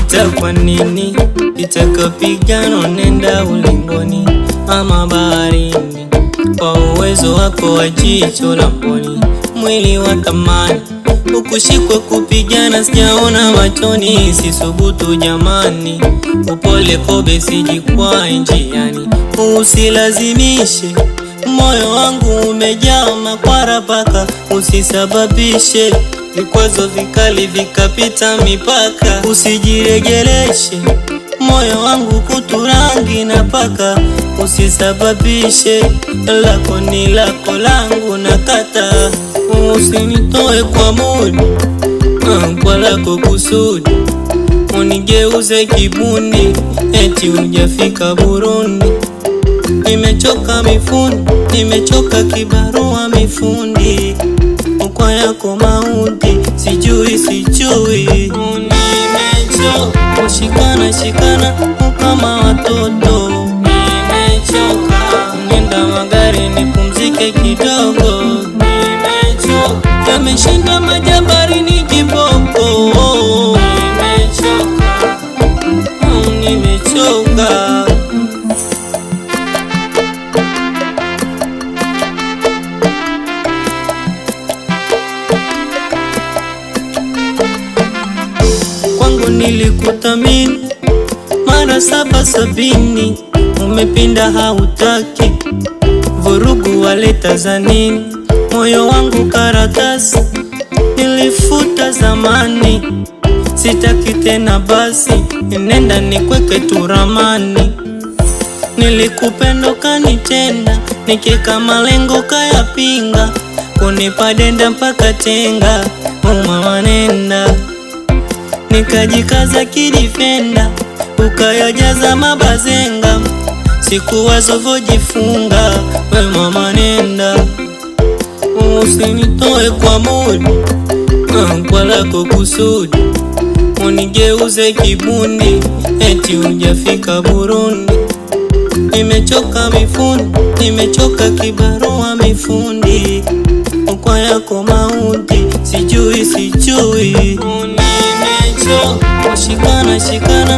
Itakuwa nini itakapigano, nenda ulingoni ama baharini, kwa uwezo wako wa jicho la mboni, mwili wa thamani, ukushikwa kupigana sijaona machoni, sisubutu jamani, upole kobe sijikwae njiani, usilazimishe moyo wangu umejaa makwara paka, usisababishe vikwazo vikali vikapita mipaka, usijiregeleshe moyo wangu kuturangi na paka, usisababishe lako ni lako langu na kata, usinitoe kwa mudi kwa lako kusudi, unigeuze kibuni eti hujafika Burundi. Nimechoka mifundi, nimechoka kibarua mifundi, kwa yako mauti sijui. Nimechoka kushikana shikana kama watoto, nimechoka nenda magari nipumzike kidogo, nimechoka yameshinda majabari ni kiboko, nimechoka. Kwangu nilikuthamini mara 770, umepinda hautaki, vurugu waleta za nini? Moyo wangu karatasi nilifuta zamani, sitaki tena basi nenda nikweke tu ramani. Nilikupenda kanitenda, nikika malengo kayapinga, kunipa denda mpaka tenga, mama nenda. Nikajikaza kidifenda, ukayajaza mabazenga, sikuwazo vojifunga, we mama nenda. Usinitoe kwa mudi kwa lako kusudi, unigeuze kibuni eti hujafika Burundi. Nimechoka mifundi, nimechoka kibarua mifundi, kwa yako mauti sijui. Nimechoka shikana shikana